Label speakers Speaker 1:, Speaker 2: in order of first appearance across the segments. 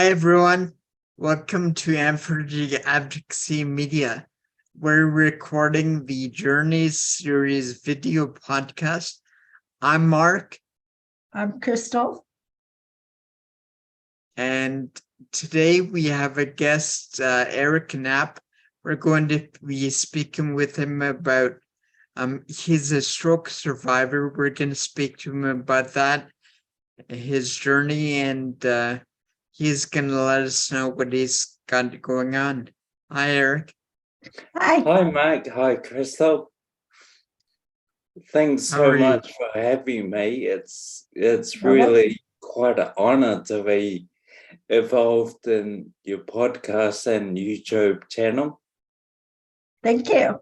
Speaker 1: everyone. Welcome to Amphitree Advocacy Media. We're recording the Journeys series video podcast. I'm Mark.
Speaker 2: I'm Crystal.
Speaker 1: And today we have a guest, Eric Knapp. We're going to be speaking with him about, he's a stroke survivor. We're going to speak to him about that, his journey, and he's going to let us know what he's got going on. Hi, Eric.
Speaker 2: Hi.
Speaker 3: Hi, Mark. Hi, Crystal. Thanks so much for having me. It's really quite an honor to be involved in your podcast and YouTube channel.
Speaker 2: Thank you.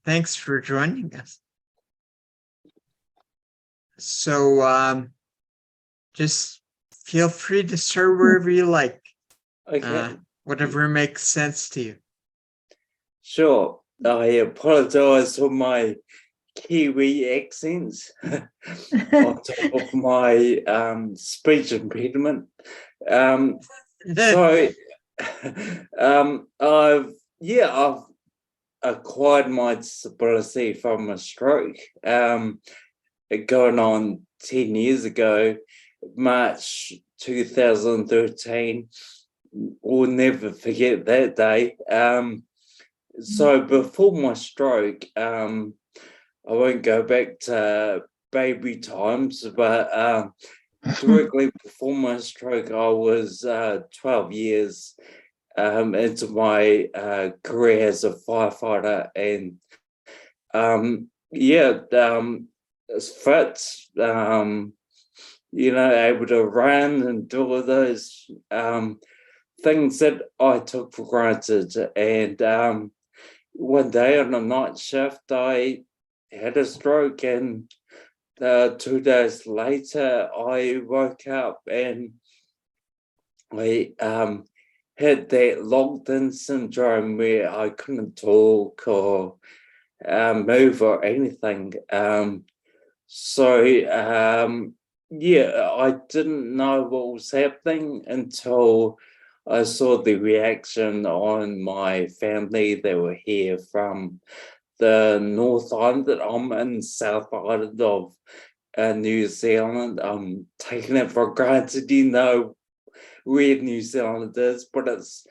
Speaker 1: Thanks for joining us. So just feel free to start wherever you like.
Speaker 3: Okay.
Speaker 1: Whatever makes sense to you.
Speaker 3: Sure. I apologize for my Kiwi accents on top of my speech impediment. I've acquired my disability from a stroke going on 10 years ago, March 2013. We'll never forget that day. So before my stroke, I won't go back to baby times, but directly before my stroke, I was 12 years into my career as a firefighter, and fit, able to run and do all those things that I took for granted. And one day on a night shift, I had a stroke, and 2 days later, I woke up and I had that locked-in syndrome where I couldn't talk or move or anything. I didn't know what was happening until I saw the reaction on my family. They were here from the North Island. I'm in South Island of New Zealand. I'm taking it for granted, where New Zealand is, but it's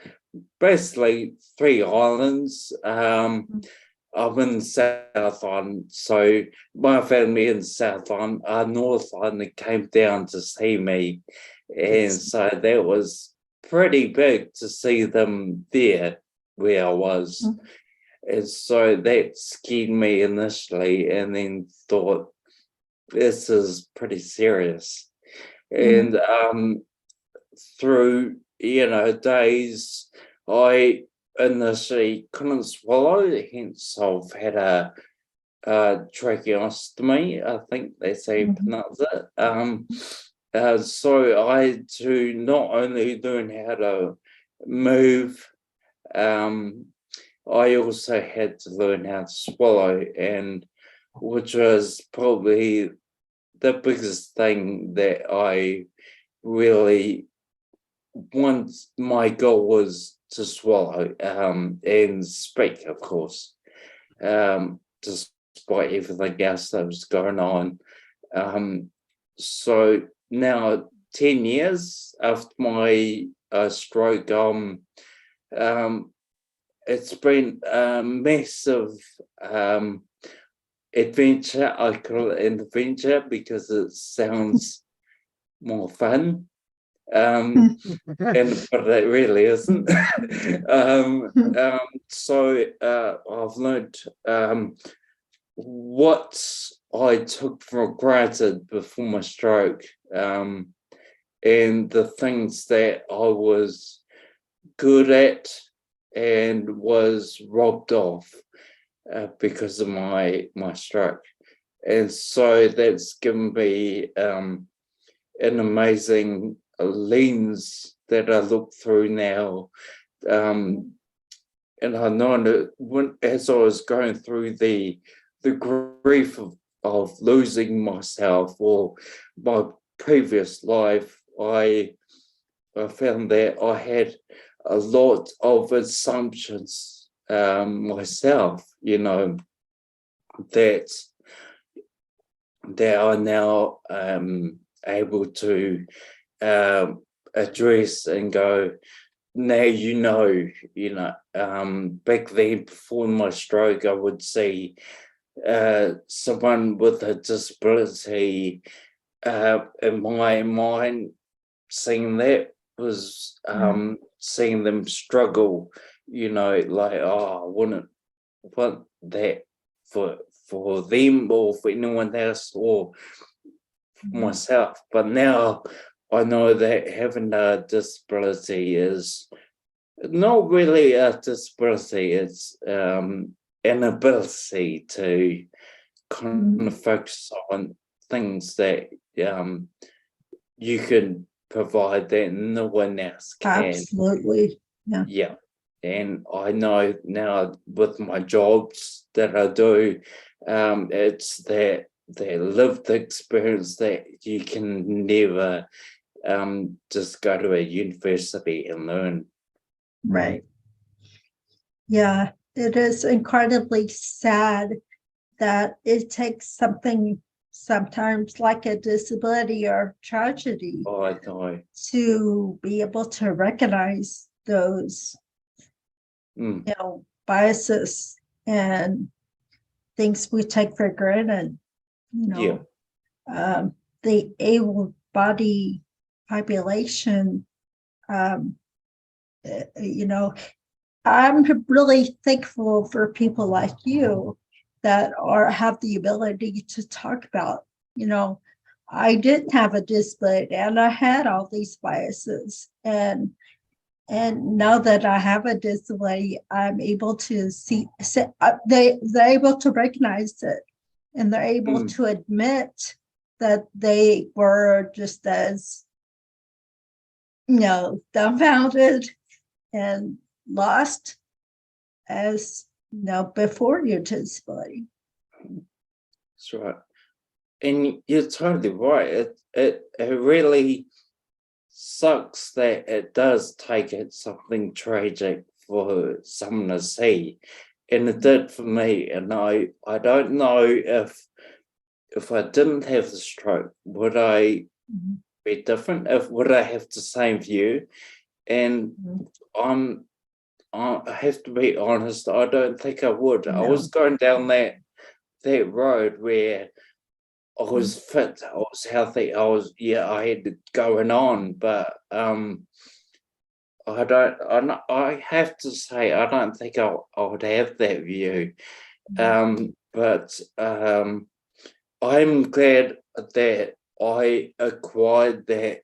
Speaker 3: basically 3 islands. I'm in South Island, so my family in South Island, North Island, came down to see me, and so that was pretty big to see them there where I was. And so that scared me initially, and then thought, this is pretty serious. And through days, I initially couldn't swallow, hence I've had a tracheostomy. I think that's how you pronounce it. So I had to not only learn how to move, I also had to learn how to swallow, and which was probably the biggest thing that I really want. My goal was to swallow and speak, of course, despite everything else that was going on. So now 10 years after my stroke, it's been a massive adventure. I call it an adventure because it sounds more fun. But it really isn't. So I've learned what I took for granted before my stroke, and the things that I was good at and was robbed off because of my stroke. And so that's given me an amazing lens that I look through now. And I know that as I was going through the grief of losing myself or my previous life, I I found that I had a lot of assumptions myself, that are now able to address and go, now back then before my stroke, I would see someone with a disability in my mind, seeing that was seeing them struggle, like, oh, I wouldn't want that for them or for anyone else or myself. But now I know that having a disability is not really a disability, it's an ability to kind of focus on things that you can provide that no one else can.
Speaker 2: Absolutely.
Speaker 3: Yeah. And I know now with my jobs that I do, it's that lived experience that you can never just go to a university and learn.
Speaker 2: Right. Yeah, it is incredibly sad that it takes something sometimes like a disability or tragedy
Speaker 3: Oh, I know.
Speaker 2: to be able to recognize those biases and things we take for granted. The able body population, I'm really thankful for people like you that have the ability to talk about, I didn't have a disability and I had all these biases, and now that I have a disability, I'm able to they're able to recognize it, and they're able to admit that they were just as, dumbfounded and lost as before your disability.
Speaker 3: That's right. And you're totally right. It really sucks that it does take it something tragic for someone to see, and it did for me. And I don't know if I didn't have the stroke, would I be different? Would I have the same view? And I have to be honest, I don't think I would. No. I was going down that road where I was fit, I was healthy, I had it going on, but I have to say, I don't think I would have that view. But I'm glad that I acquired the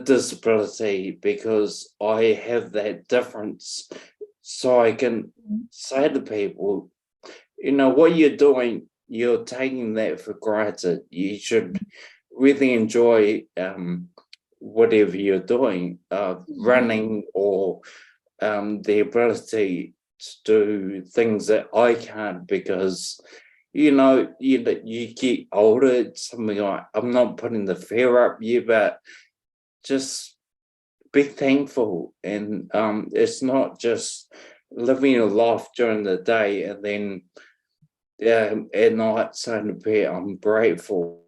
Speaker 3: disability, because I have that difference, so I can say to people, what you're doing, you're taking that for granted. You should really enjoy whatever you're doing, running, or the ability to do things that I can't, because you get older. It's something like, I'm not putting the fear up you, but just be thankful. And it's not just living your life during the day and then at night saying to be, I'm grateful.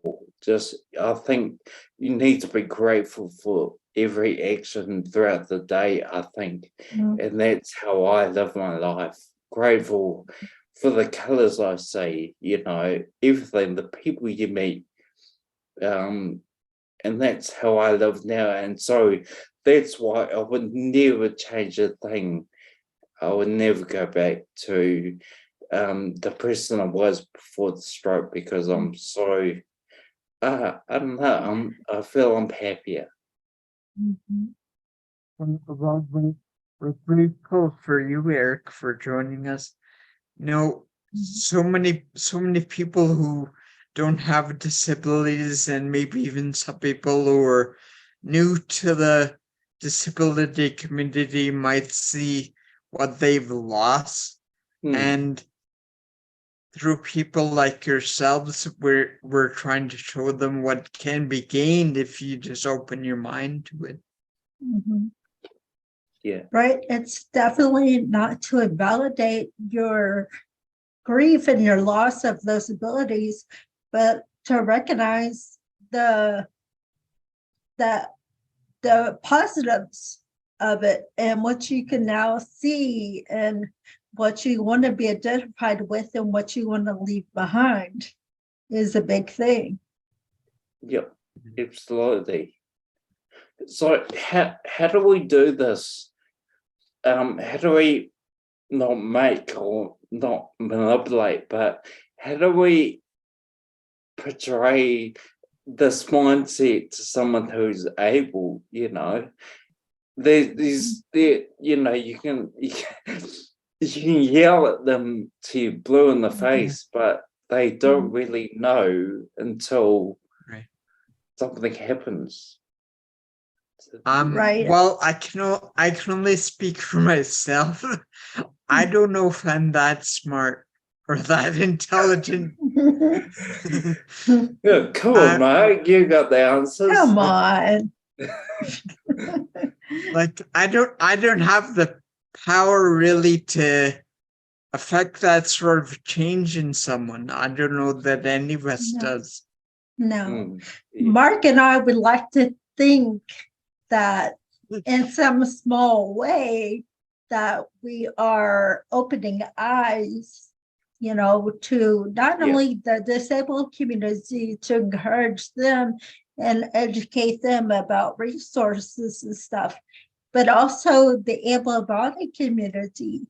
Speaker 3: I think you need to be grateful for every action throughout the day, I think. And that's how I live my life. Grateful for the colors I see, everything, the people you meet. And that's how I live now. And so that's why I would never change a thing. I would never go back to the person I was before the stroke, because I'm so, I don't know, I feel I'm happier.
Speaker 1: Well, we're grateful for you, Eric, for joining us. So many people who don't have disabilities, and maybe even some people who are new to the disability community, might see what they've lost. And through people like yourselves, we're trying to show them what can be gained if you just open your mind to it.
Speaker 2: Mhm.
Speaker 3: Yeah.
Speaker 2: Right? It's definitely not to invalidate your grief and your loss of those abilities, but to recognize the that the positives of it and what you can now see and what you want to be identified with and what you want to leave behind is a big thing.
Speaker 3: Yep. Absolutely. So how do we do this? How do we not make or not manipulate, but how do we portray this mindset to someone who's able, you know? You can yell at them till blue in the face, but they don't really know until
Speaker 1: Right.
Speaker 3: something happens.
Speaker 2: Right.
Speaker 1: Well, I can only speak for myself. I don't know if I'm that smart or that intelligent.
Speaker 3: Yeah, come on, mate, you got the answers.
Speaker 2: Come on.
Speaker 1: Like I don't have the power really to affect that sort of change in someone. I don't know that any of us
Speaker 2: No.
Speaker 1: does.
Speaker 2: No.
Speaker 3: Yeah.
Speaker 2: Mark and I would like to think that in some small way that we are opening eyes, to not
Speaker 3: Yeah.
Speaker 2: only the disabled community, to encourage them and educate them about resources and stuff, but also the able-bodied community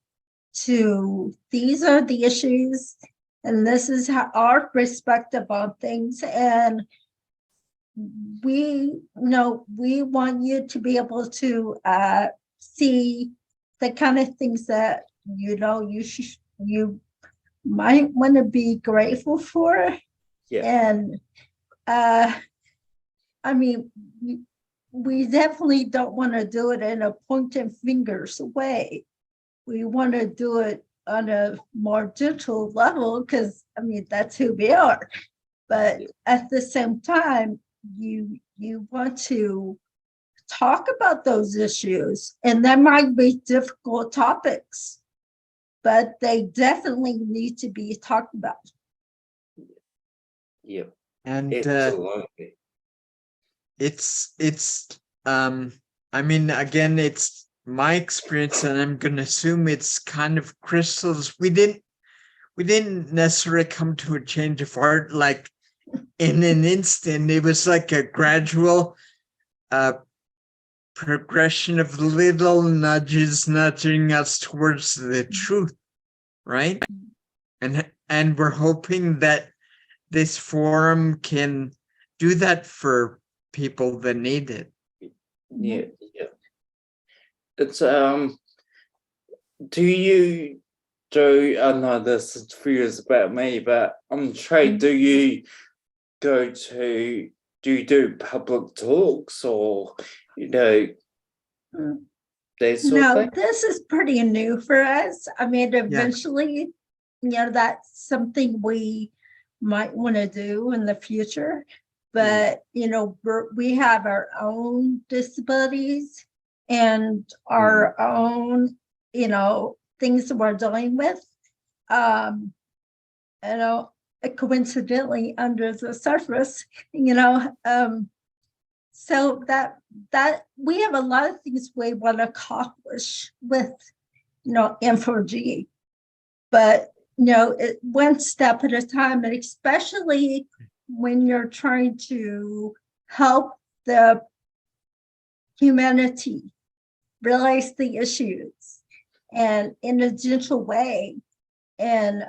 Speaker 2: to, these are the issues and this is how our perspective on things, and we want you to be able to see the kind of things that you might want to be grateful for.
Speaker 3: Yeah.
Speaker 2: And I mean, we definitely don't want to do it in a pointing fingers way. We want to do it on a more gentle level because that's who we are. But at the same time, you want to talk about those issues, and there might be difficult topics, but they definitely need to be talked about.
Speaker 3: Yeah.
Speaker 1: And
Speaker 3: Absolutely.
Speaker 1: it's again, it's my experience, and I'm gonna assume it's kind of Crystal's. We didn't necessarily come to a change of heart like in an instant. It was like a gradual progression of little nudges nudging us towards the truth, right? And we're hoping that this forum can do that for people that need it.
Speaker 3: Yeah. It's do you do, I know this is fears about me, but I'm Trey, do you do public talks or that sort of
Speaker 2: No,
Speaker 3: thing?
Speaker 2: this is pretty new for us. Eventually, that's something we might want to do in the future. But, we have our own disabilities and our own, things that we're dealing with. Coincidentally under the surface, so that we have a lot of things we want to accomplish with M4G, but one step at a time, and especially when you're trying to help the humanity realize the issues and in a gentle way, and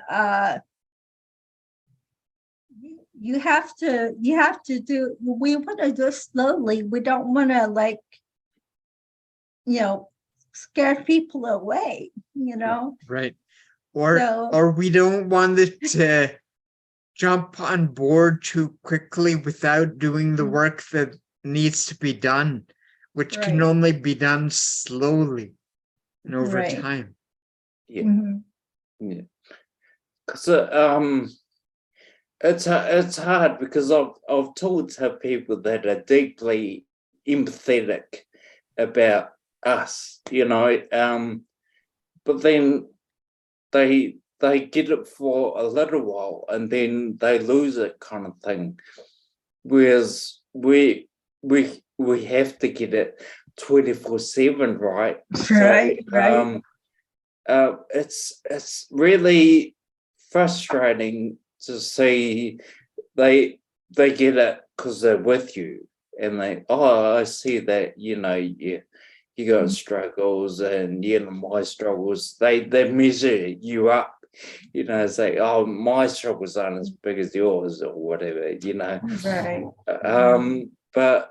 Speaker 2: you have to do, we want to do it slowly. We don't want to scare people away,
Speaker 1: Right. Or we don't want it to jump on board too quickly without doing the work that needs to be done, which can only be done slowly and over time.
Speaker 3: Yeah.
Speaker 2: Mm-hmm.
Speaker 3: Yeah. Because it's hard because I've talked to people that are deeply empathetic about us, but then they get it for a little while and then they lose it, kind of thing. Whereas we have to get it 24/7, right?
Speaker 2: Right,
Speaker 3: It's really frustrating to see they get it because they're with you and I see that, you got struggles and my struggles, they measure you up, say, oh, my struggles aren't as big as yours or whatever,
Speaker 2: right.
Speaker 3: but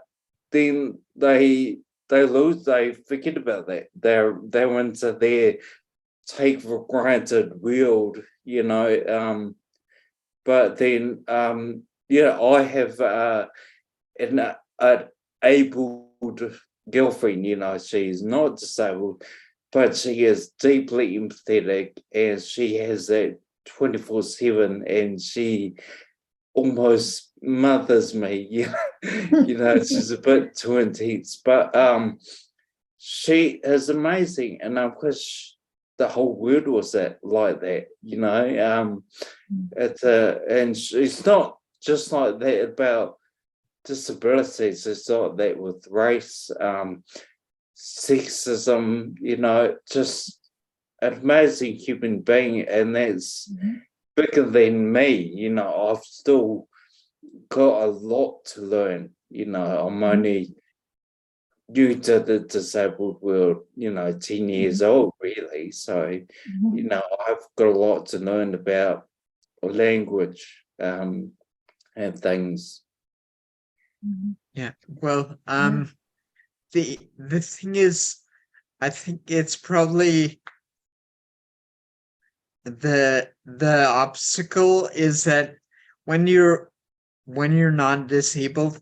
Speaker 3: then they forget about that. They're into their take for granted world, but then I have an able girlfriend, she's not disabled, but she is deeply empathetic and she has that 24/7 and she almost mothers me, she's a bit too intense, but she is amazing and I wish the whole world was like that, and she's not just like that about disabilities, it's like that with race, sexism, just an amazing human being, and that's bigger than me, I've still got a lot to learn, I'm only new to the disabled world, 10 years old, really. So, I've got a lot to learn about language and things.
Speaker 1: Yeah. Well, the thing is, I think it's probably the obstacle is that when you're non-disabled,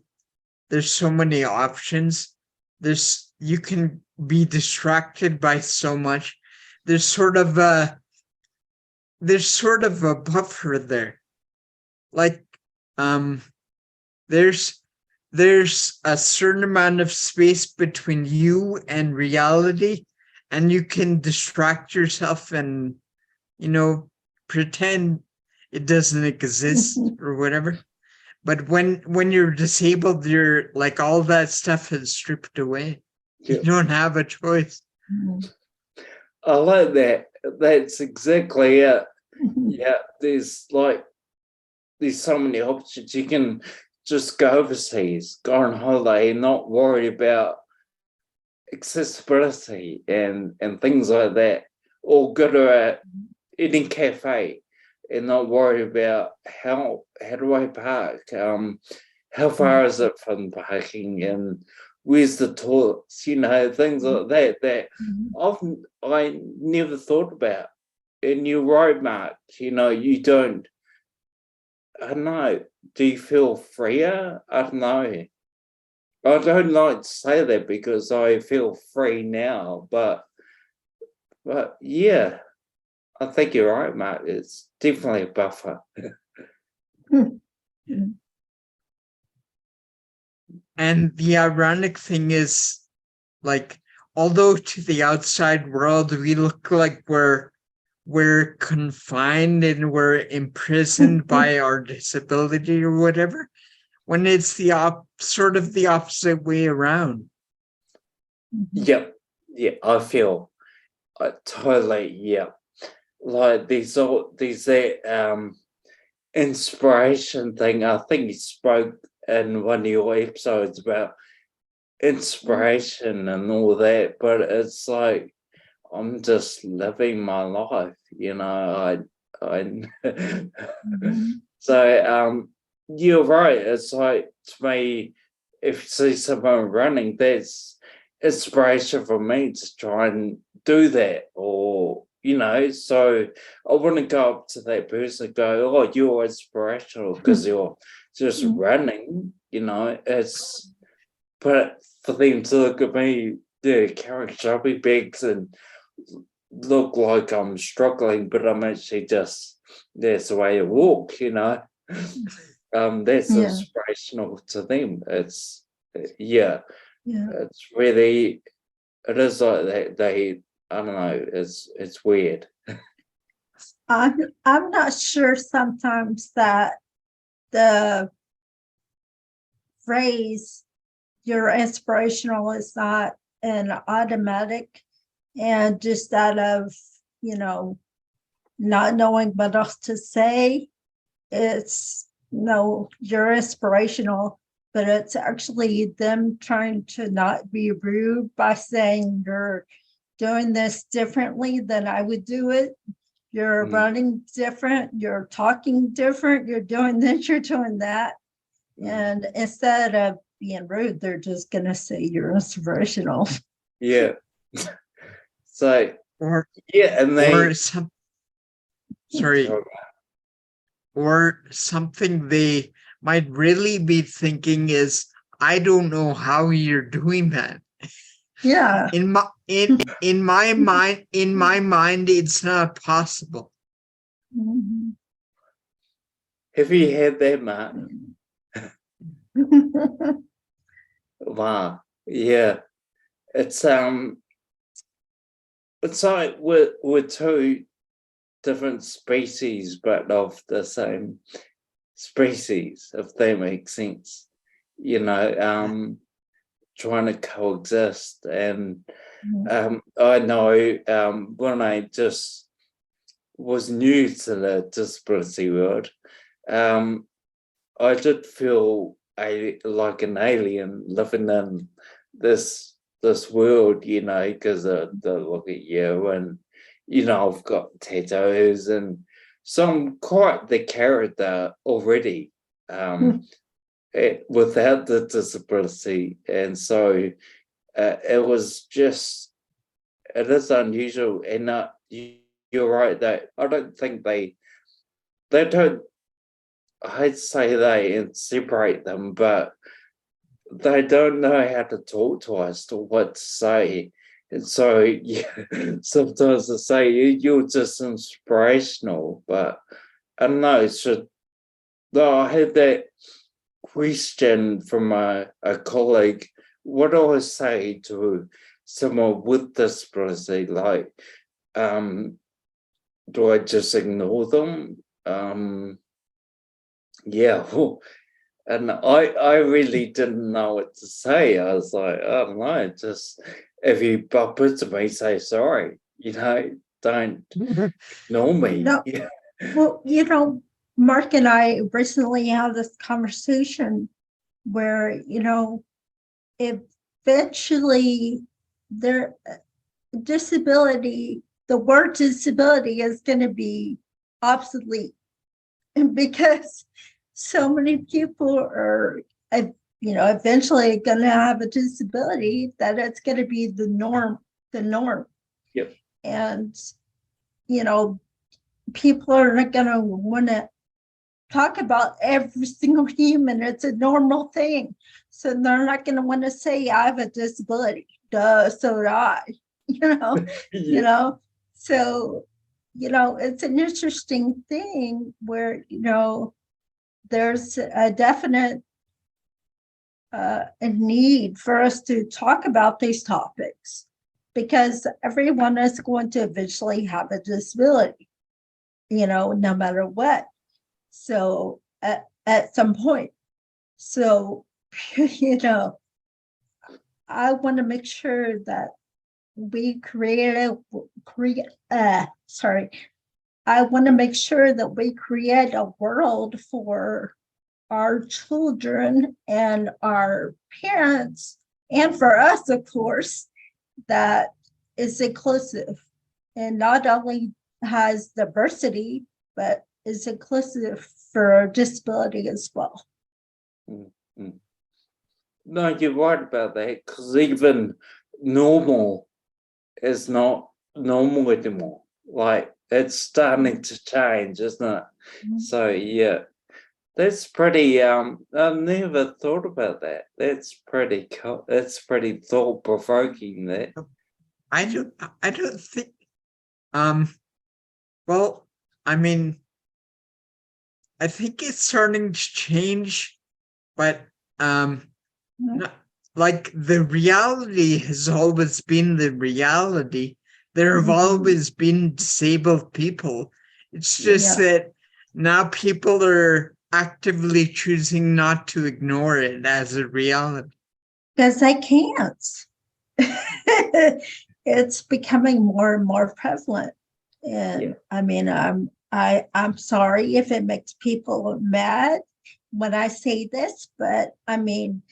Speaker 1: there's so many options. You can be distracted by so much. There's sort of a buffer there. Like, there's a certain amount of space between you and reality, and you can distract yourself and, pretend it doesn't exist or whatever. But when you're disabled, you're like, all that stuff is stripped away.
Speaker 3: Yeah.
Speaker 1: You don't have a choice.
Speaker 3: I like that. That's exactly it. Yeah, there's so many options. You can just go overseas, go on holiday, and not worry about accessibility and things like that, or go to a eating cafe and not worry about how do I park, how far is it from parking, and where's the toilets, things like that often I never thought about. And you're right, Mark, you don't, I don't know, do you feel freer? I don't know. I don't like to say that because I feel free now, but yeah, I think you're right, Mark. It's definitely a buffer.
Speaker 1: And the ironic thing is, like, although to the outside world we look like we're confined and we're imprisoned by our disability or whatever, when it's sort of the opposite way around.
Speaker 3: Yep. Yeah, I feel totally, yeah. Like there's that inspiration thing. I think you spoke in one of your episodes about inspiration and all that, but it's like I'm just living my life, So you're right. It's like, to me, if you see someone running, that's inspiration for me to try and do that, or so I wouldn't go up to that person and go, oh, you're inspirational because you're just running, it's, but for them to look at me, carrying shopping bags and look like I'm struggling, but I'm actually just, that's the way I walk, that's inspirational to them. It's, it's really it is like they I don't know, it's weird.
Speaker 2: I'm not sure sometimes that the phrase "you're inspirational" is not an automatic, and just out of, not knowing what else to say, it's no, you're inspirational, but it's actually them trying to not be rude by saying you're doing this differently than I would do it. You're
Speaker 3: Mm.
Speaker 2: running different, you're talking different, you're doing this, you're doing that. And instead of being rude, they're just going to say you're inspirational.
Speaker 3: Yeah. So
Speaker 1: or
Speaker 3: yeah, and they
Speaker 1: sorry, or something they might really be thinking is, I don't know how you're doing that.
Speaker 2: Yeah.
Speaker 1: In my mind, it's not possible.
Speaker 2: Mhm.
Speaker 3: have you had that, Mark? Wow. Yeah. It's like we're two different species, but of the same species, if that makes sense. Trying to coexist. And I know when I just was new to the disability world, I did feel like an alien living in this world, because they look at you, and I've got tattoos, and so I'm quite the character already, without the disability, and so it was just, it is unusual, and you're right that I don't think they don't. I'd say they separate them, but they don't know how to talk to us or what to say. And so, yeah, sometimes they say you're just inspirational, but I don't know. I had that question from a colleague. What do I say to someone with disability? Like, do I just ignore them? Yeah, and I really didn't know what to say. I was like, I don't know, just if you bump into me, say sorry. Don't ignore me.
Speaker 2: No,
Speaker 3: Yeah.
Speaker 2: well, Mark and I recently had this conversation where, eventually their disability, the word disability is going to be obsolete because so many people are, eventually going to have a disability that it's going to be the norm.
Speaker 3: Yep.
Speaker 2: And, people are not going to want to talk about every single human. It's a normal thing. So they're not going to want to say, I have a disability. Duh, so do I,
Speaker 3: Yeah.
Speaker 2: So, it's an interesting thing where, there's a definite a need for us to talk about these topics because everyone is going to eventually have a disability, no matter what. So at some point. So, I want to make sure that we I want to make sure that we create a world for our children and our parents, and for us, of course, that is inclusive and not only has diversity, but is inclusive for disability as well.
Speaker 3: Mm-hmm. No, you're right about that, because even normal is not normal anymore. Like, it's starting to change, isn't it? So yeah, that's pretty. I never thought about that. That's pretty cool. That's pretty thought provoking. That.
Speaker 1: I don't think. Well, I mean, I think it's starting to change, but not like the reality has always been the reality. There have
Speaker 2: Mhm.
Speaker 1: always been disabled people. It's just
Speaker 2: Yeah.
Speaker 1: that now people are actively choosing not to ignore it as a reality.
Speaker 2: Because they can't. It's becoming more and more prevalent. And
Speaker 3: Yeah.
Speaker 2: I mean, I'm sorry if it makes people mad when I say this, but I mean,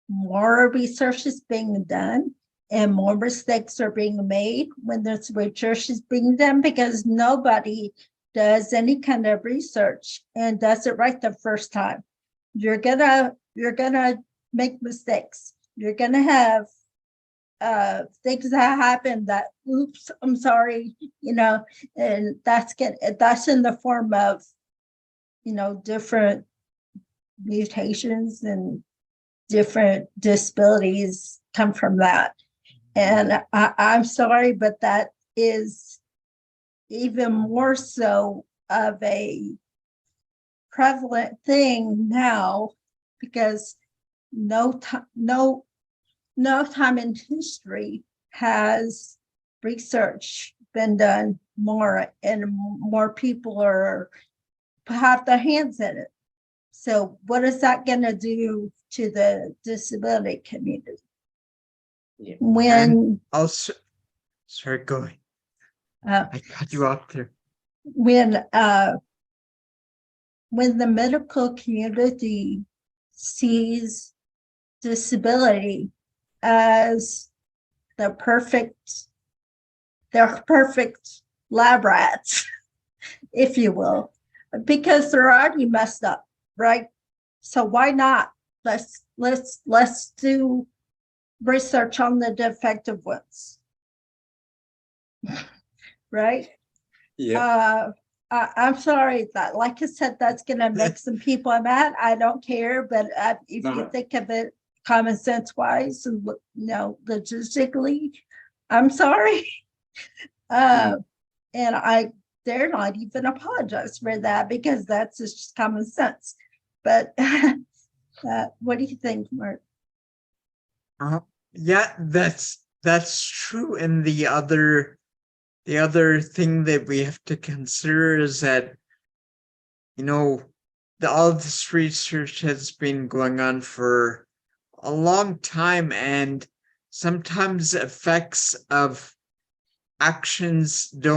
Speaker 2: more research is being done and more mistakes are being made when this research is being done because nobody does any kind of research and does it right the first time. You're gonna make mistakes. You're gonna have things that happen that oops, I'm sorry, and that's in the form of different mutations and different disabilities come from that. And I'm sorry, but that is even more so of a prevalent thing now because no time in history has research been done more and more people have their hands in it. So what is that going to do to the disability community?
Speaker 3: Yeah.
Speaker 2: When
Speaker 1: Also, sorry, go ahead. I cut you off there.
Speaker 2: when the medical community sees disability as the they're perfect lab rats, if you will, because they're already messed up, right? So why not? Let's do research on the defective ones, right?
Speaker 3: Yeah.
Speaker 2: I'm sorry that, like I said, that's gonna make some people mad. I don't care, but if you
Speaker 3: No.
Speaker 2: think of it common sense wise and logistically, I'm sorry. And I dare not even apologize for that because that's just common sense. But what do you think, Mark?
Speaker 1: Yeah, that's true. And the other thing that we have to consider is that all this research has been going on for a long time, and sometimes effects of actions they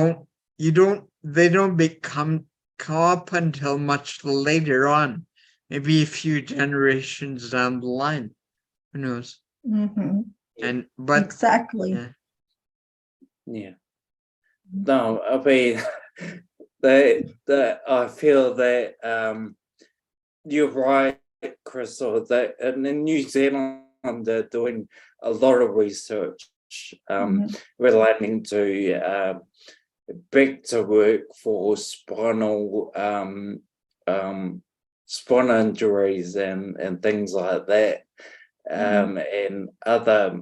Speaker 1: don't come up until much later on, maybe a few generations down the line. Who knows?
Speaker 2: Mhm.
Speaker 1: But
Speaker 2: Exactly.
Speaker 1: yeah.
Speaker 3: Yeah. No, I mean, I feel that you're right, Crystal, that in New Zealand they're doing a lot of research
Speaker 2: Mhm.
Speaker 3: relating to back to work for spinal injuries and things like that, and other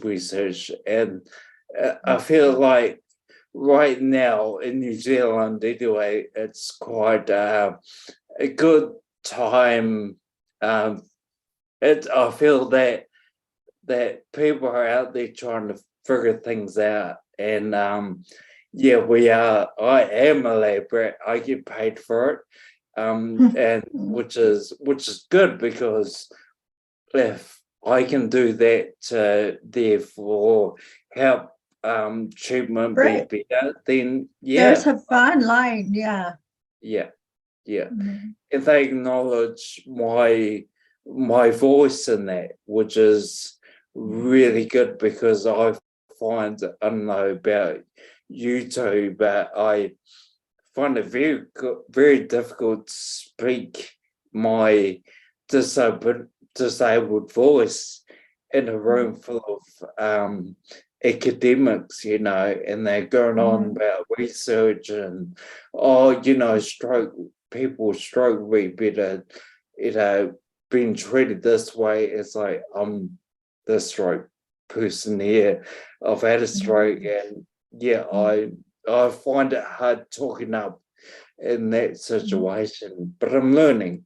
Speaker 3: research. And I feel like right now in New Zealand, anyway, it's quite a good time. I feel that people are out there trying to figure things out, and yeah, we are. I am a labourer. I get paid for it, and which is good because if I can do that to therefore help treatment
Speaker 2: Right.
Speaker 3: be better, then
Speaker 2: There's
Speaker 3: yeah,
Speaker 2: a fine line, yeah.
Speaker 3: yeah.
Speaker 2: Mhm.
Speaker 3: If they acknowledge my voice in that, which is really good because I find, I don't know about you two, but I find it very difficult to speak my disabled voice in a room full of academics, and they're going on about research and stroke people with stroke be better, being treated this way. It's like I'm the stroke person here. I've had a stroke, and yeah, I find it hard talking up in that situation, but I'm learning.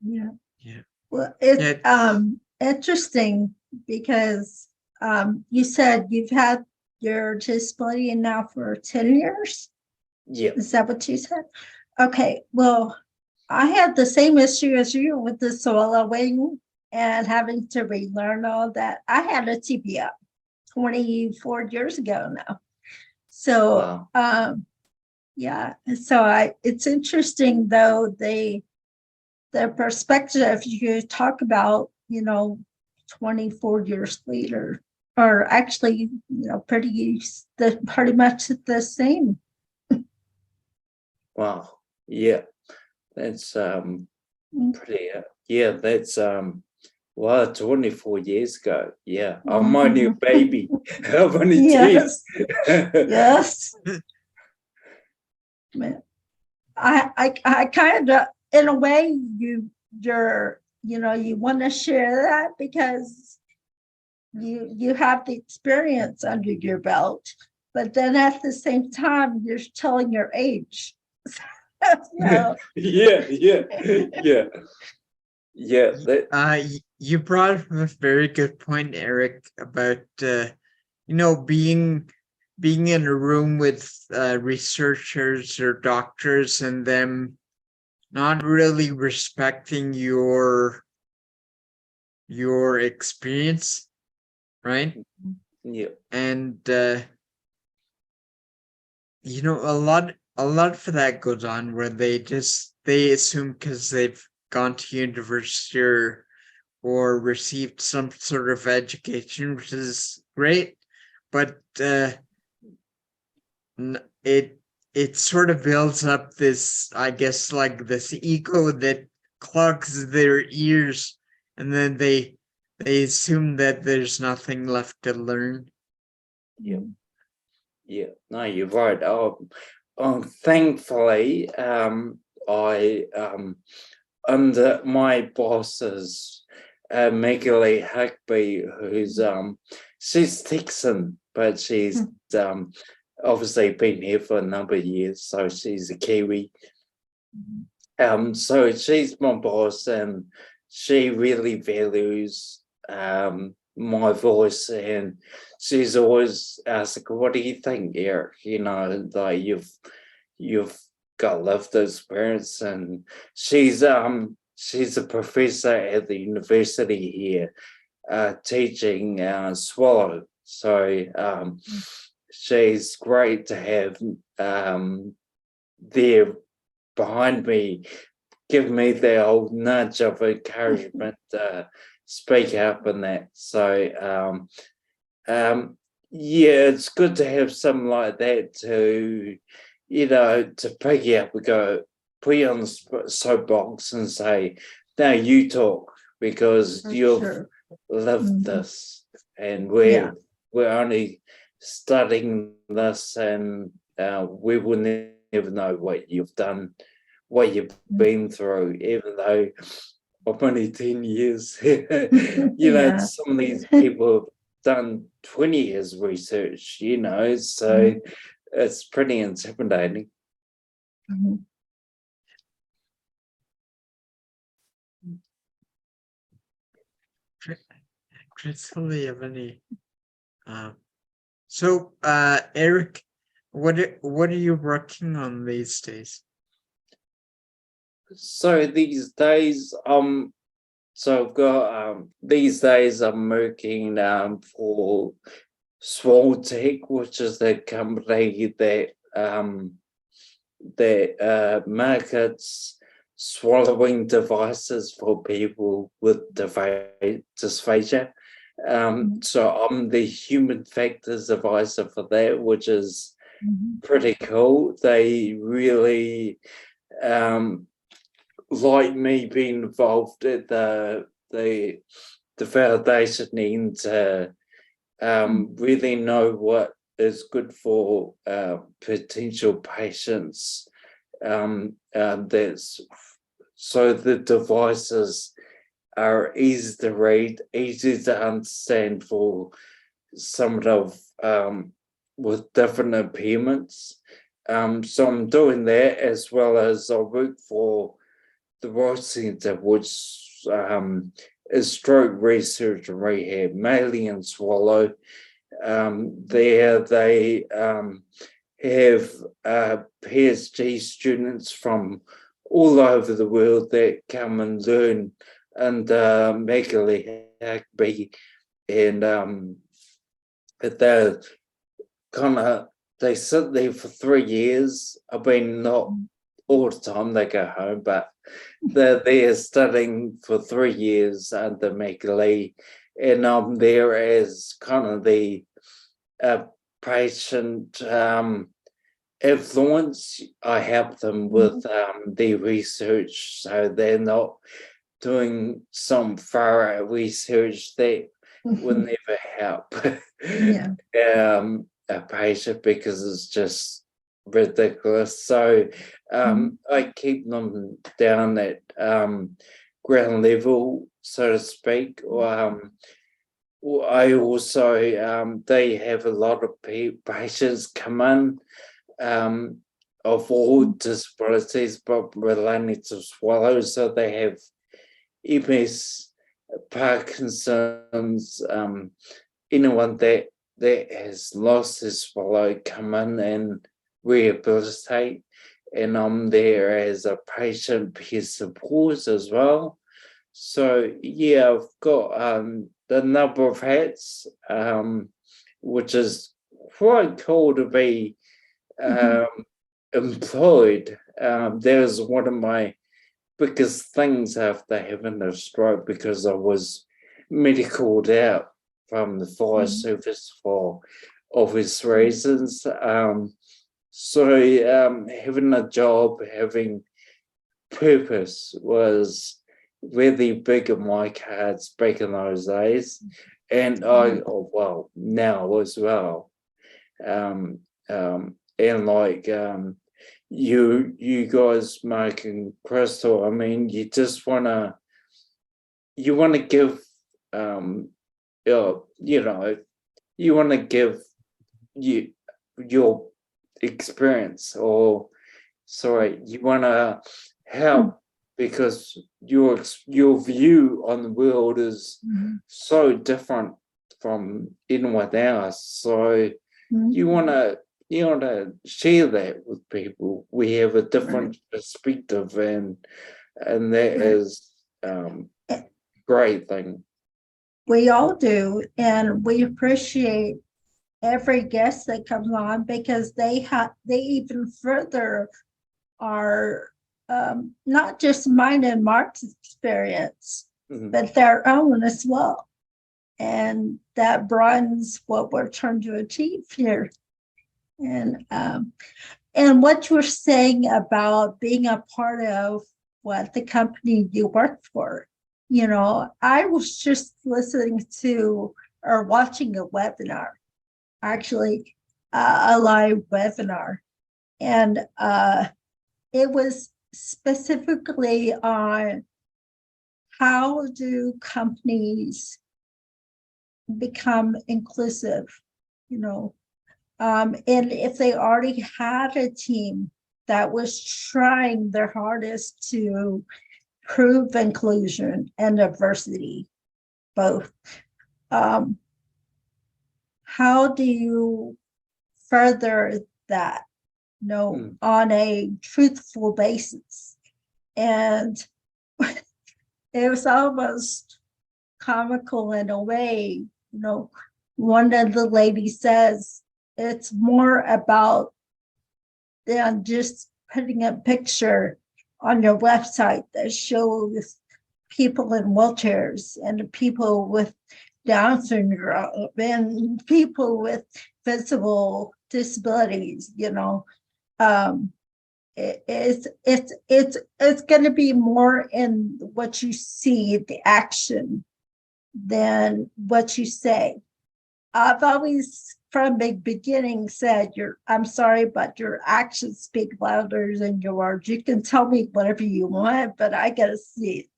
Speaker 2: Yeah.
Speaker 1: Yeah.
Speaker 2: Well, it's
Speaker 1: Yeah.
Speaker 2: interesting because you said you've had your disability now for 10 years.
Speaker 3: Yeah.
Speaker 2: Is that what you said? Okay, well, I had the same issue as you with the swallowing and having to relearn all that. I had a TBI 24 years ago now. So,
Speaker 3: Wow.
Speaker 2: yeah, so it's interesting though, the perspective you talk about, 24 years later, or actually, pretty much the same.
Speaker 3: Wow. Yeah. That's pretty yeah, that's well, 24 years ago. Yeah. I'm only a baby. I'm only 10.
Speaker 2: Yes, yes. I kind of, in a way, you want to share that because you have the experience under your belt, but then at the same time, you're telling your age.
Speaker 3: Yeah, yeah, yeah. Yeah,
Speaker 1: You brought up a very good point, Eric, about being in a room with researchers or doctors and them not really respecting your experience, right?
Speaker 3: yeah,
Speaker 1: And a lot for that goes on where they assume because they've gone to university or received some sort of education, which is great, but it sort of builds up this, I guess, like this ego that clogs their ears, and then they assume that there's nothing left to learn.
Speaker 3: yeah, yeah. No, you're right. Thankfully, I under my boss's Megally Hugby, who's she's Texan, but she's obviously been here for a number of years, so she's a Kiwi. So she's my boss, and she really values my voice, and she's always asked, "What do you think, Eric? Like you've got lived experience," and she's a professor at the university here, teaching Swallow. So she's great to have there behind me, give me the old nudge of encouragement to speak up and that. So yeah, it's good to have something like that to pick you up and go, put you on the soapbox and say, "Now you talk because you've lived this, and we're only studying this, and we will never know what you've done, what you've been through, even though I'm only 10 years." Some of these people have done 20 years research, so it's pretty intimidating.
Speaker 1: Christopher, have any? So, Eric, what are you working on these days?
Speaker 3: So these days, so I've got these days I'm working for Swaltech, which is the company that markets swallowing devices for people with dysphagia. So I'm the human factors advisor for that, which is pretty cool. They really like me being involved at the foundation end to really know what is good for potential patients. That's so the devices are easy to read, easy to understand for someone with different impairments. So I'm doing that, as well as I work for the Royal Centre, which is stroke research and rehab, mainly in Swallow. There they have PhD students from all over the world that come and learn under Macaulay Hackby, and they sit there for 3 years. I mean, not all the time they go home, but they're there studying for 3 years under Macaulay, and I'm there as kind of the patient influence. I help them with the research, so they're not doing some far out research that will never help
Speaker 2: Yeah.
Speaker 3: a patient, because it's just ridiculous. So I keep them down at ground level, so to speak. I also they have a lot of patients come in of all disabilities, but related to Swallow. So they have MS, Parkinson's, anyone that has lost his swallow come in and rehabilitate. And I'm there as a patient peer support as well. So yeah, I've got the number of hats, which is quite cool to be employed. That was one of my biggest things after having a stroke, because I was medicaled out from the fire service for obvious reasons. So having a job, having purpose was really big in my cards back in those days, and now as well. And like you guys, Mark and Crystal, I mean, you just wanna give you want to give your experience, or sorry, you want to help, because your view on the world is so different from anyone else. So you want to share that with people. We have a different perspective, and that is great thing.
Speaker 2: We all do, and we appreciate every guest that comes on, because they even further our not just mine and Mark's experience, but their own as well, and that broadens what we're trying to achieve here. And what you're saying about being a part of what the company you work for. You know, I was just listening to or watching a webinar, actually a live webinar, and it was specifically on how do companies become inclusive, and if they already had a team that was trying their hardest to prove inclusion and diversity, both. How do you further that, on a truthful basis? And it was almost comical in a way. One of the ladies says it's more about than just putting a picture on your website that shows people in wheelchairs and people with Down syndrome and people with visible disabilities. It's going to be more in what you see, the action, than what you say. I've always, from the beginning, said, I'm sorry, but your actions speak louder than your words. You can tell me whatever you want, but I got to see it.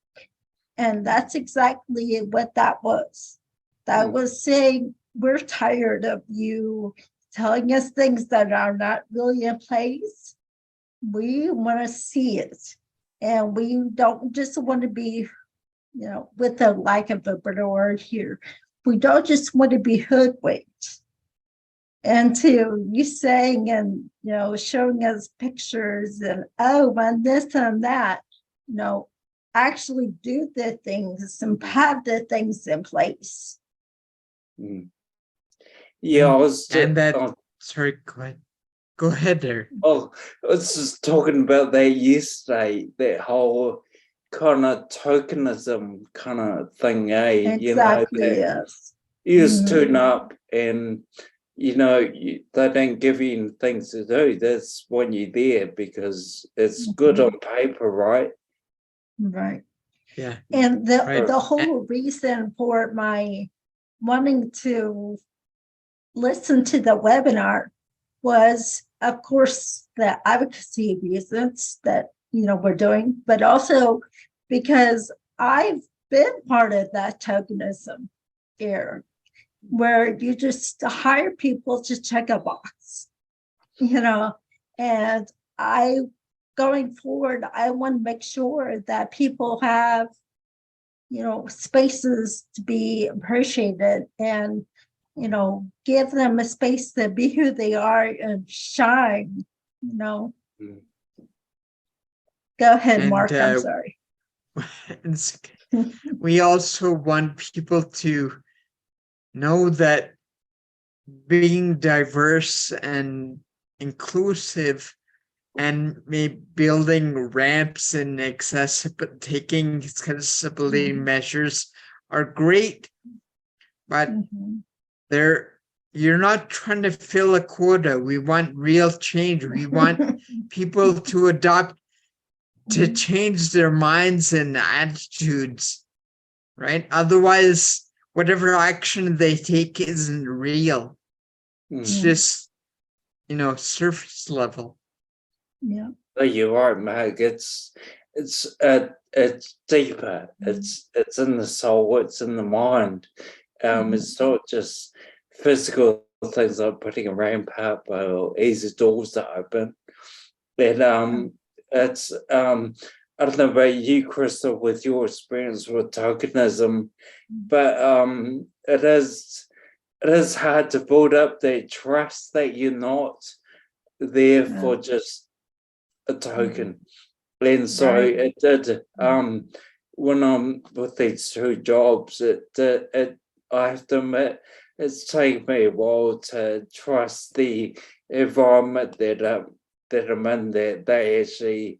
Speaker 2: And that's exactly what that was. That was saying, we're tired of you telling us things that are not really in place. We want to see it. And we don't just want to be with the lack of a better word here, we don't just want to be hoodwinked into you saying and, showing us pictures and, and this and that, actually do the things and have the things in place.
Speaker 3: Yeah, I was
Speaker 1: And that,
Speaker 3: oh,
Speaker 1: sorry, go ahead there.
Speaker 3: I was just talking about that yesterday, that whole kind of tokenism kind of thing,
Speaker 2: Exactly,
Speaker 3: that
Speaker 2: yes.
Speaker 3: you just turn up and they don't give you things to do. That's when you're there because it's good on paper, right?
Speaker 2: Right.
Speaker 1: Yeah.
Speaker 2: And the
Speaker 1: Right.
Speaker 2: whole reason for my wanting to listen to the webinar was, of course, the advocacy reasons that we're doing, but also because I've been part of that tokenism era, where you just hire people to check a box, and going forward, I want to make sure that people have, spaces to be appreciated and, give them a space to be who they are and shine, Go ahead,
Speaker 1: And,
Speaker 2: Mark, I'm sorry.
Speaker 1: we also want people to know that being diverse and inclusive and maybe building ramps and taking accessibility measures are great, but you're not trying to fill a quota. We want real change. We want people to adopt, to change their minds and attitudes, right? Otherwise, whatever action they take isn't real. It's just, surface level.
Speaker 2: Yeah.
Speaker 3: Oh, you're right, Mag. It's deeper. It's in the soul. It's in the mind. It's not just physical things like putting a ramp up or easy doors to open. And it's I don't know about you, Crystal, with your experience with tokenism, but it is hard to build up that trust that you're not there for just a token. And so it did when I'm with these two jobs, it I have to admit it's taken me a while to trust the environment that I'm in, that they actually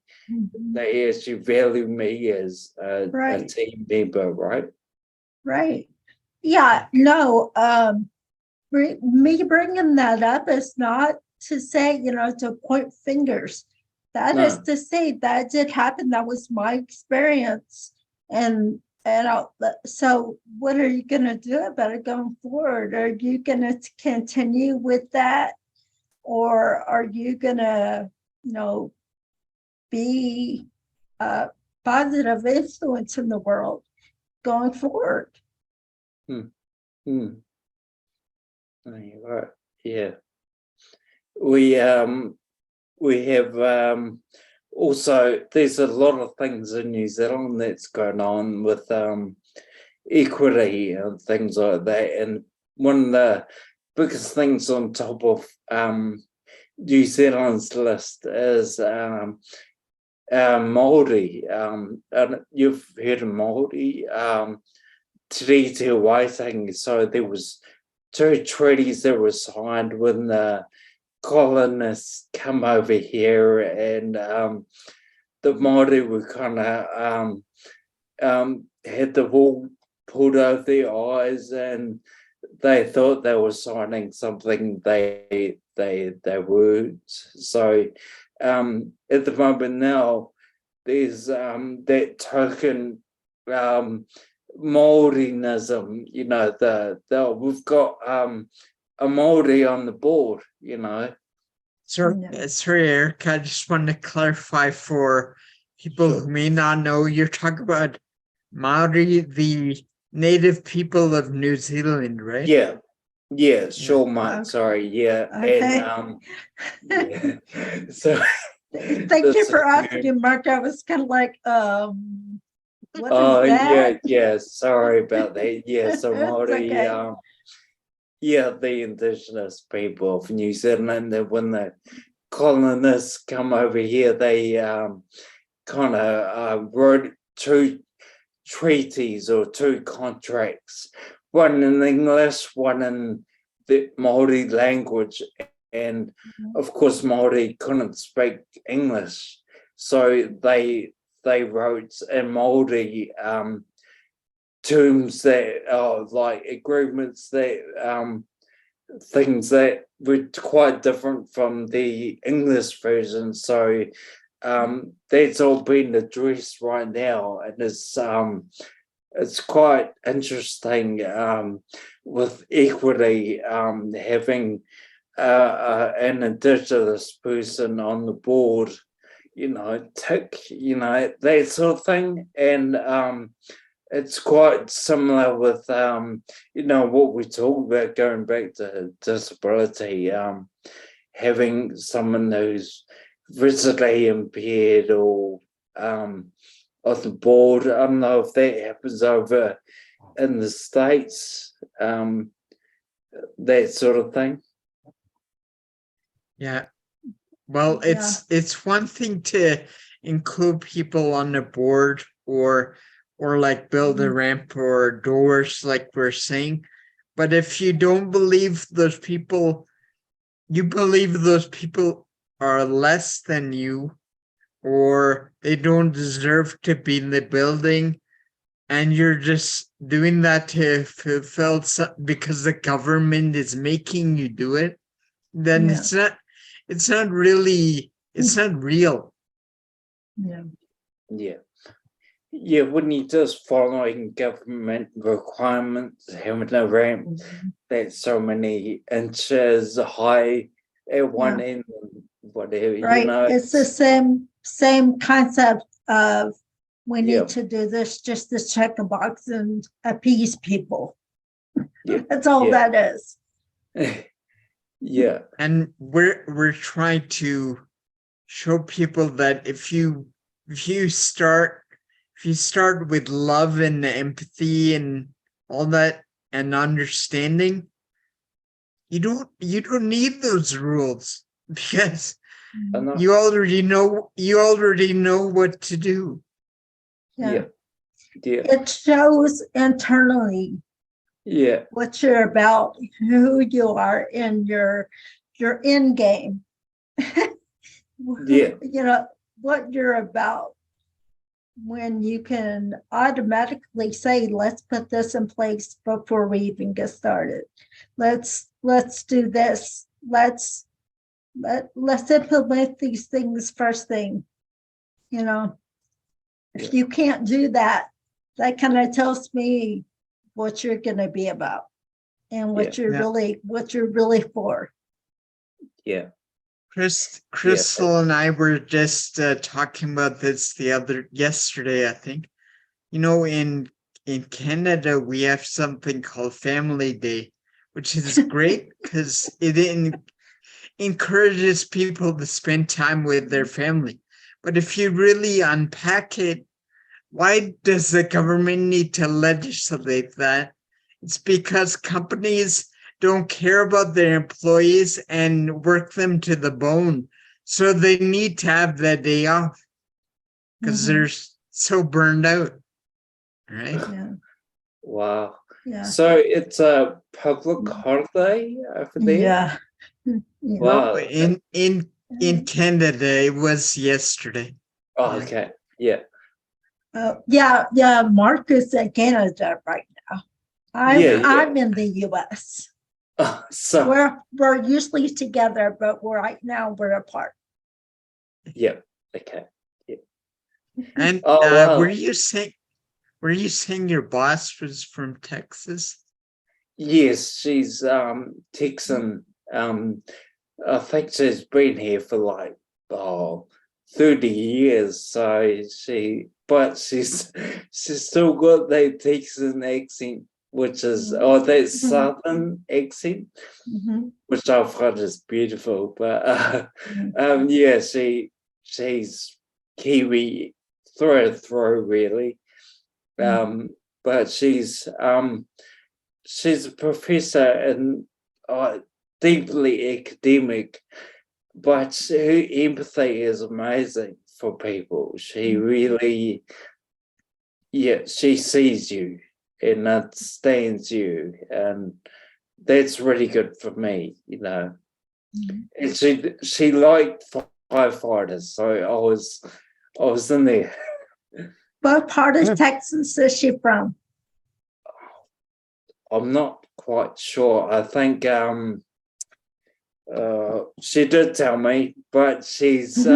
Speaker 3: value me as a team member, right?
Speaker 2: Right. Yeah, no, me bringing that up is not to say, to point fingers. That is to say that did happen. That was my experience. And so what are you going to do about it going forward? Are you going to continue with that? Or are you going to, be a positive influence in the world going forward?
Speaker 3: Right. Yeah. We have also, there's a lot of things in New Zealand that's going on with equity and things like that. And one of the biggest things on top of New Zealand's list is Māori. And you've heard of Māori, Te Te Waitangi. So there was 2 treaties that were signed when the colonists come over here, and the Māori were kind of had the wool pulled over their eyes, and they thought they were signing something they weren't. So at the moment now, there's that token Māorinism, we've got a Māori on the board,
Speaker 1: Sorry, Eric, I just want to clarify for people who may not know, you're talking about Māori, the native people of New Zealand, right?
Speaker 3: Yeah, sure, Mark. Sorry, yeah.
Speaker 2: Okay.
Speaker 3: And yeah. So
Speaker 2: thank you for asking, Mark. I was kind of like, What
Speaker 3: Oh
Speaker 2: is that?
Speaker 3: yeah. Sorry about that. Yeah, so
Speaker 2: It's
Speaker 3: Maori,
Speaker 2: okay.
Speaker 3: yeah, the indigenous people of New Zealand, when the colonists come over here, they kind of wrote two treaties or two contracts, one in English, one in the Maori language, and of course Maori couldn't speak English, so they wrote in Maori terms that are like agreements that things that were quite different from the English version. So that's all been addressed right now, and it's quite interesting with equity having an indigenous person on the board, tick, that sort of thing, and it's quite similar with what we talk about going back to disability, having someone who's visually impaired or off the board. I don't know if that happens over in the States, that sort of thing.
Speaker 1: Yeah. Well,
Speaker 2: Yeah.
Speaker 1: it's one thing to include people on the board or like build a ramp or doors like we're saying. But if you don't believe those people, you believe those people are less than you, or they don't deserve to be in the building, and you're just doing that to fulfill because the government is making you do it, then
Speaker 2: Yeah.
Speaker 1: it's not really, it's not real.
Speaker 2: Yeah.
Speaker 3: Yeah, when you're just following government requirements, having a ramp that's so many inches high at one end, and whatever,
Speaker 2: Right. It's the same concept of we need
Speaker 3: Yeah.
Speaker 2: to do this just to check a box and appease people.
Speaker 3: Yeah.
Speaker 2: That's all
Speaker 3: Yeah.
Speaker 2: that is.
Speaker 3: Yeah.
Speaker 1: And we're trying to show people that if you start with love and empathy and all that and understanding, you don't need those rules because
Speaker 3: Enough.
Speaker 1: you already know what to do.
Speaker 3: Yeah. Yeah.
Speaker 2: It shows internally
Speaker 3: Yeah.
Speaker 2: what you're about, who you are in your end game.
Speaker 3: Yeah.
Speaker 2: What you're about, when you can automatically say, let's put this in place before we even get started. Let's do this. Let's implement these things first thing. If you can't do that, that kind of tells me what you're going to be about and what you're really for.
Speaker 3: Yeah.
Speaker 1: Crystal and I were just talking about this yesterday, I think. In Canada, we have something called Family Day, which is great because it encourages people to spend time with their family. But if you really unpack it, why does the government need to legislate that? It's because companies don't care about their employees and work them to the bone. So they need to have that day off because they're so burned out. Right?
Speaker 2: Yeah.
Speaker 3: Wow.
Speaker 2: Yeah.
Speaker 3: So it's a public holiday over there?
Speaker 2: Yeah.
Speaker 3: Wow.
Speaker 1: In Canada, it was yesterday.
Speaker 3: Oh, okay. Yeah.
Speaker 2: Yeah. Mark is in Canada right now. I'm in the US.
Speaker 3: So
Speaker 2: We're usually together, but right now we're apart.
Speaker 3: Yeah. Okay. Yeah.
Speaker 1: And
Speaker 3: wow.
Speaker 1: were you saying your boss was from Texas?
Speaker 3: Yes, she's Texan. I think she's been here for like 30 years. So she's still got that Texan accent, which is that southern accent, which I find is beautiful. But she's Kiwi through and through, really. But she's a professor and deeply academic, but her empathy is amazing for people. She really, she sees you and understands you, and that's really good for me, you know. And she liked firefighters, so I was in there.
Speaker 2: What part of Texas is she from?
Speaker 3: I'm not quite sure. I think she did tell me, but she's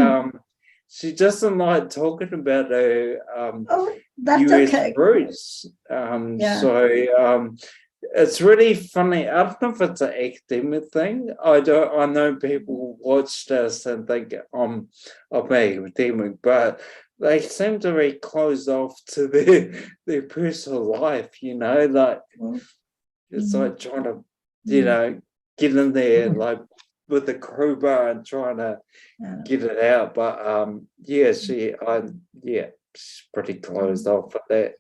Speaker 3: she doesn't like talking about her
Speaker 2: Oh, that's
Speaker 3: US
Speaker 2: okay.
Speaker 3: roots.
Speaker 2: Yeah.
Speaker 3: So it's really funny. I don't know if it's an academic thing. I know people watch this and think I'm academic, but they seem to be closed off to their personal life, you know, like it's like trying to, you know, get in there like with the crowbar and trying to get it out. But she's pretty closed off at that.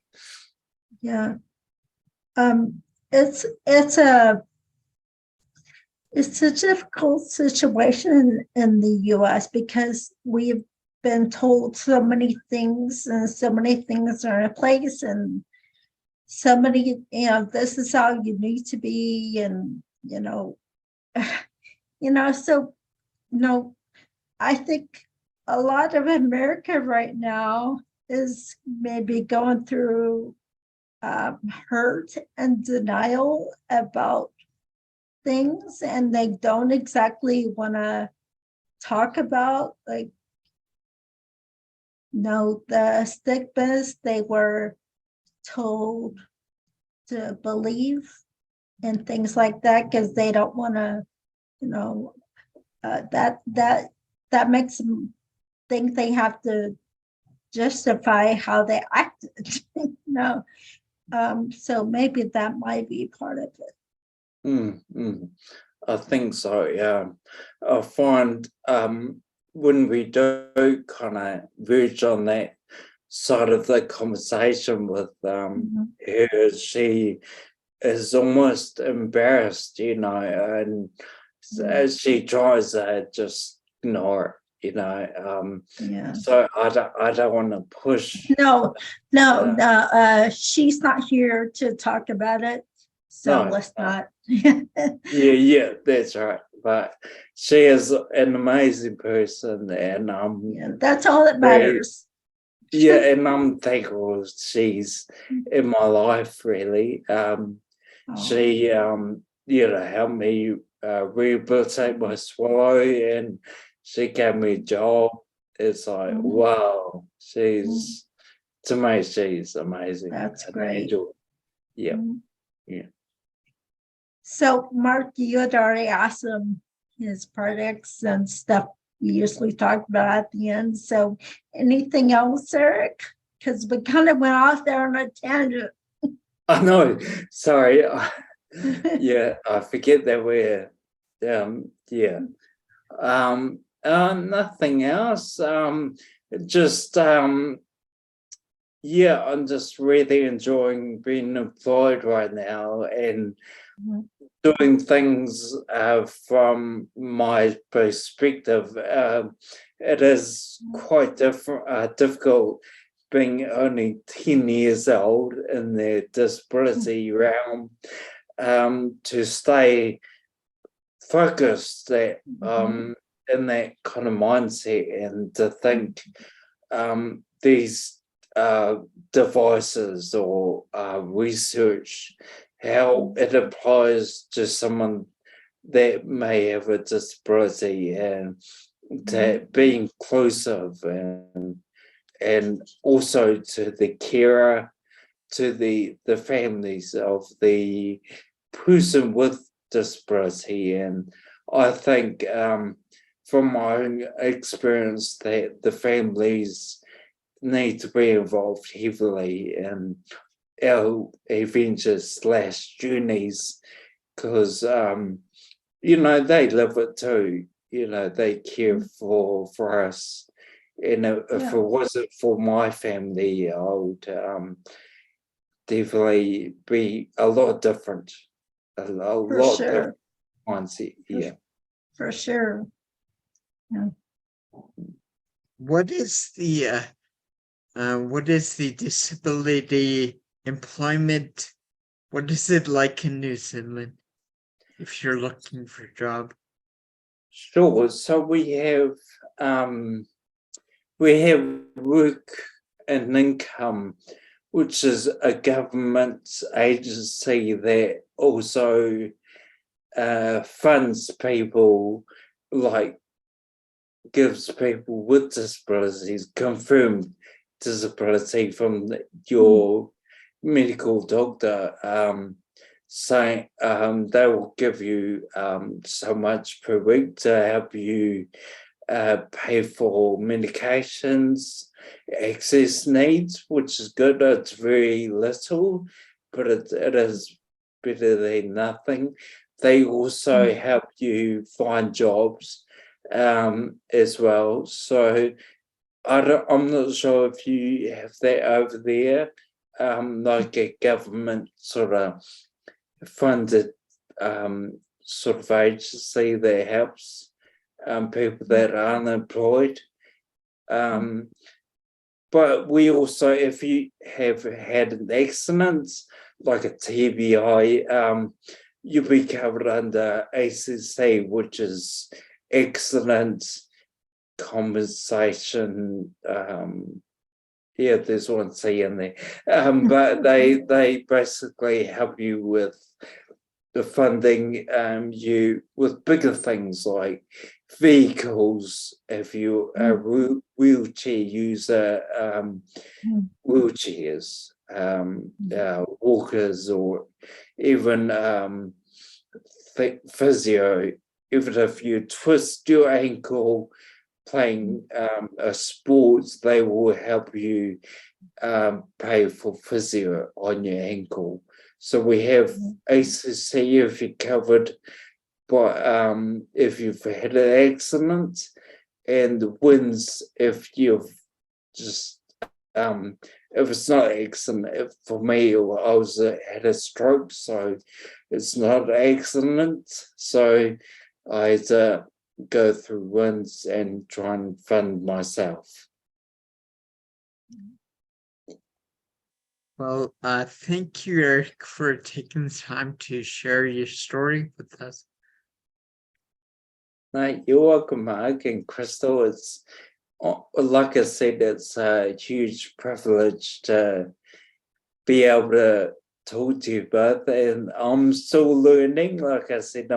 Speaker 2: Yeah. It's a difficult situation in the US because we've been told so many things and so many things are in place and so many, this is how you need to be, and so I think a lot of America right now is maybe going through hurt and denial about things, and they don't exactly want to talk about, like, the stigmas they were told to believe and things like that, because they don't want to, that makes them think they have to justify how they acted. So maybe that might be part of it.
Speaker 3: I think so, yeah. I find when we do kind of verge on that side of the conversation with her, she is almost embarrassed, and as she tries to just ignore it, so I don't want to push.
Speaker 2: No, she's not here to talk about it, so let's not.
Speaker 3: Yeah, that's right. But she is an amazing person, and
Speaker 2: that's all that matters.
Speaker 3: And I'm thankful she's in my life, really. She helped me rehabilitate my swallow, and she gave me a job. It's like, wow, to me, she's amazing.
Speaker 2: That's great.
Speaker 3: Angel. Yeah.
Speaker 2: So, Mark, you had already asked him his projects and stuff we usually talk about at the end. So, anything else, Eric? Because we kind of went off there on a tangent.
Speaker 3: I know. Sorry. I forget that we're nothing else. I'm just really enjoying being employed right now and doing things from my perspective. It is quite difficult being only 10 years old in the disability realm, to stay focused in that kind of mindset, and to think these devices or research, how it applies to someone that may have a disability, and to be inclusive, and also to the carer, to the families of the person with disability. And I think from my own experience that the families need to be involved heavily in our adventures / journeys, because they live it too. They care for us. And if it wasn't for my family, I would definitely be a lot different. A
Speaker 2: For
Speaker 3: lot
Speaker 2: sure.
Speaker 3: different mindset. Yeah.
Speaker 2: For sure.
Speaker 1: What is the disability employment? What is it like in New Zealand if you're looking for a job?
Speaker 3: Sure. So we have work and income, which is a government agency that also funds people, like gives people with disabilities confirmed disability from your medical doctor, saying they will give you so much per week to help you pay for medications, access needs, which is good. It's very little, but it is better than nothing. They also help you find jobs as well. So I'm not sure if you have that over there, like a government sort of funded sort of agency that helps people that are unemployed. But we also, if you have had an accident, like a TBI, you'll be covered under ACC, which is accident compensation. Yeah, there's one C in there. But they basically help you with the funding you with bigger things like vehicles, if you are a wheelchair user, wheelchairs, walkers, or even physio. Even if you twist your ankle playing a sport, they will help you pay for physio on your ankle. So we have ACC if you're covered, but if you've had an accident, and WINS if you've just if it's not an accident. For me, I had a stroke, so it's not an accident. So I had to go through WINS and try and fund myself.
Speaker 1: Well, thank you, Eric, for taking the time to share your story with us.
Speaker 3: No, you're welcome, Mark and Crystal. It's, like I said, it's a huge privilege to be able to talk to you both, and I'm still learning. Like I said,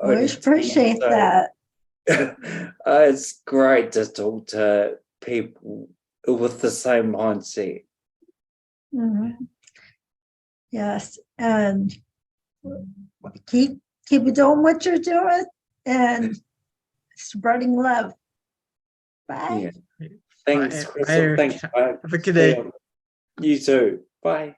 Speaker 2: We appreciate that.
Speaker 3: It's great to talk to people with the same mindset.
Speaker 2: Yes, and keep doing what you're doing and spreading love. Bye.
Speaker 3: Yeah. Thanks,
Speaker 1: Bye,
Speaker 3: Crystal.
Speaker 1: Eric.
Speaker 3: Thanks, Mark.
Speaker 1: Have a good day.
Speaker 3: You too. Bye.